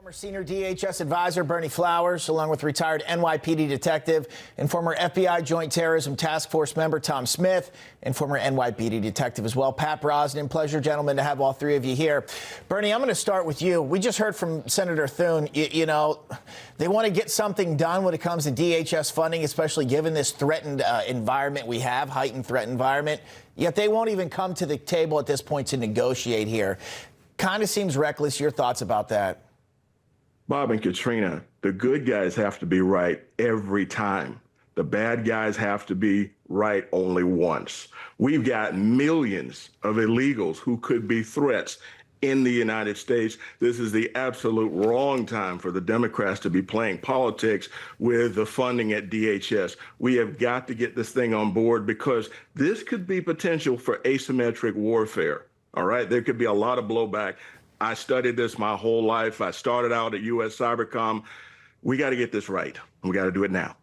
Former senior DHS advisor Bernie Flowers, along with retired NYPD detective and former FBI Joint Terrorism Task Force member Tom Smith, and former NYPD detective as well, Pat Brosnan. Pleasure, gentlemen, to have all three of you here. Bernie, I'm going to start with you. We just heard from Senator Thune. You know, they want to get something done when it comes to DHS funding, especially given this threatened environment we have, heightened threat environment. Yet they won't even come to the table at this point to negotiate here. Kind of seems reckless. Your thoughts about that? Bob and Katrina, the good guys have to be right every time. The bad guys have to be right only once. We've got millions of illegals who could be threats in the United States. This is the absolute wrong time for the Democrats to be playing politics with the funding at DHS. We have got to get this thing on board because this could be potential for asymmetric warfare. All right, there could be a lot of blowback. I studied this my whole life. I started out at U.S. Cybercom. We got to get this right. We got to do it now.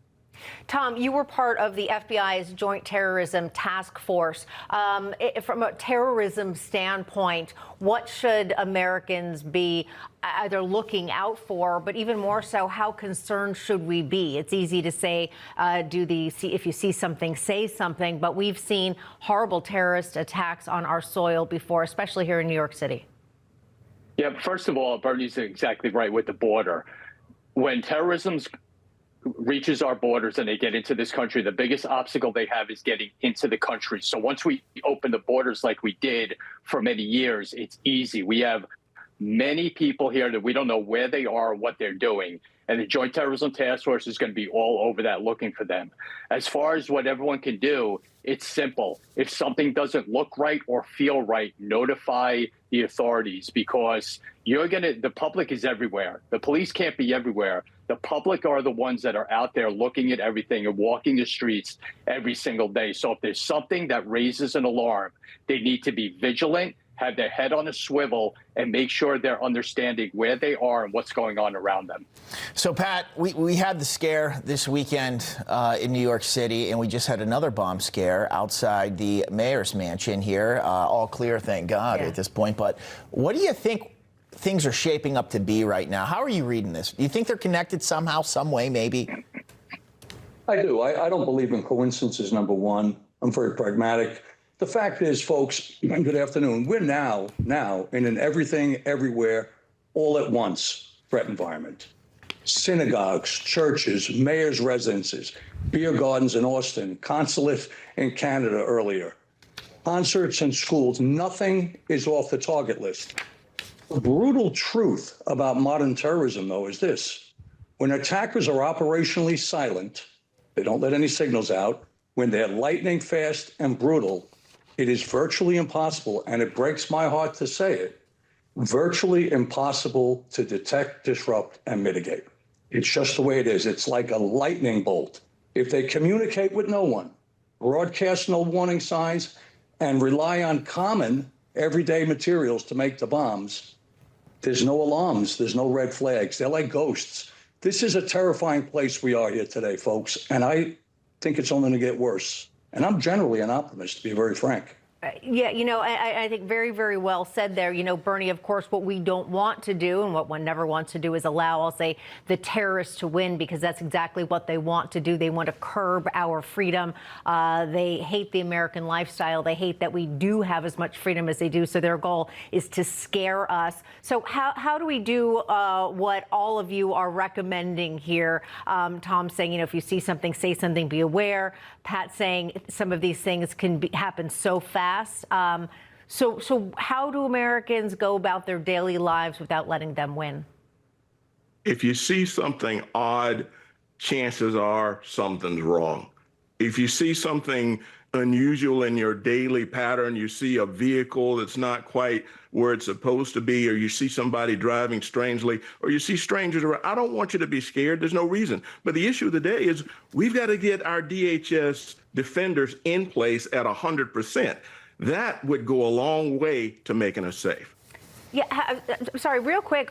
Tom, you were part of the FBI's Joint Terrorism Task Force. From a terrorism standpoint, what should Americans be either looking out for, but even more so, how concerned should we be? It's easy to say, if you see something, say something, but we've seen horrible terrorist attacks on our soil before, especially here in New York City. Yeah, first of all, Bernie's exactly right with the border. When terrorism reaches our borders and they get into this country, the biggest obstacle they have is getting into the country. So once we open the borders like we did for many years, it's easy. We have many people here that we don't know where they are or what they're doing. And the Joint Terrorism Task Force is going to be all over that looking for them. As far as what everyone can do, it's simple. If something doesn't look right or feel right, notify the authorities, because the public is everywhere. The police can't be everywhere. The public are the ones that are out there looking at everything and walking the streets every single day. So if there's something that raises an alarm, they need to be vigilant, have their head on a swivel, and make sure they're understanding where they are and what's going on around them. So, Pat, we had the scare this weekend in New York City, and we just had another bomb scare outside the mayor's mansion here. All clear, thank God, at this point. But what do you think things are shaping up to be right now? How are you reading this? Do you think they're connected somehow, some way, maybe? I do. I don't believe in coincidences, number one. I'm very pragmatic. The fact is, folks, good afternoon. We're now in an everything, everywhere, all at once threat environment. Synagogues, churches, mayor's residences, beer gardens in Austin, consulate in Canada earlier, concerts and schools. Nothing is off the target list. The brutal truth about modern terrorism, though, is this. When attackers are operationally silent, they don't let any signals out, when they're lightning fast and brutal, it is virtually impossible, and it breaks my heart to say it, virtually impossible to detect, disrupt, and mitigate. It's just the way it is. It's like a lightning bolt. If they communicate with no one, broadcast no warning signs, and rely on common everyday materials to make the bombs, there's no alarms, there's no red flags. They're like ghosts. This is a terrifying place we are here today, folks, and I think it's only going to get worse. And I'm generally an optimist, to be very frank. Yeah, you know, I think very, very well said there. You know, Bernie, of course, what we don't want to do and what one never wants to do is allow, I'll say, the terrorists to win, because that's exactly what they want to do. They want to curb our freedom. They hate the American lifestyle. They hate that we do have as much freedom as they do. So their goal is to scare us. So how do we do what all of you are recommending here? Tom saying, you know, if you see something, say something, be aware. Pat saying some of these things can happen so fast. So how do Americans go about their daily lives without letting them win? If you see something odd, chances are something's wrong. If you see something unusual in your daily pattern, you see a vehicle that's not quite where it's supposed to be, or you see somebody driving strangely, or you see strangers around, I don't want you to be scared. There's no reason. But the issue of the day is we've got to get our DHS defenders in place at 100%. That would go a long way to making us safe. Yeah, sorry, real quick,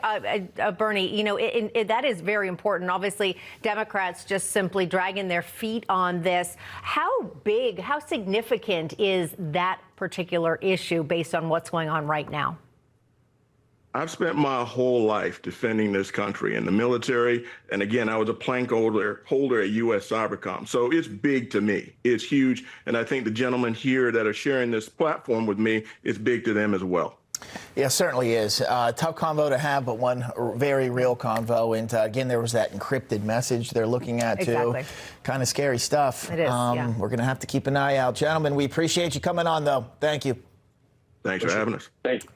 Bernie, you know, that is very important. Obviously, Democrats just simply dragging their feet on this. How big, how significant is that particular issue based on what's going on right now? I've spent my whole life defending this country in the military. And again, I was a plank holder at U.S. Cybercom. So it's big to me. It's huge. And I think the gentlemen here that are sharing this platform with me, it's big to them as well. Yeah, certainly is. Tough convo to have, but one very real convo. And again, there was that encrypted message they're looking at, too. Exactly. Kind of scary stuff. It is, yeah. We're going to have to keep an eye out. Gentlemen, we appreciate you coming on, though. Thank you. Thanks for having us. Thank you.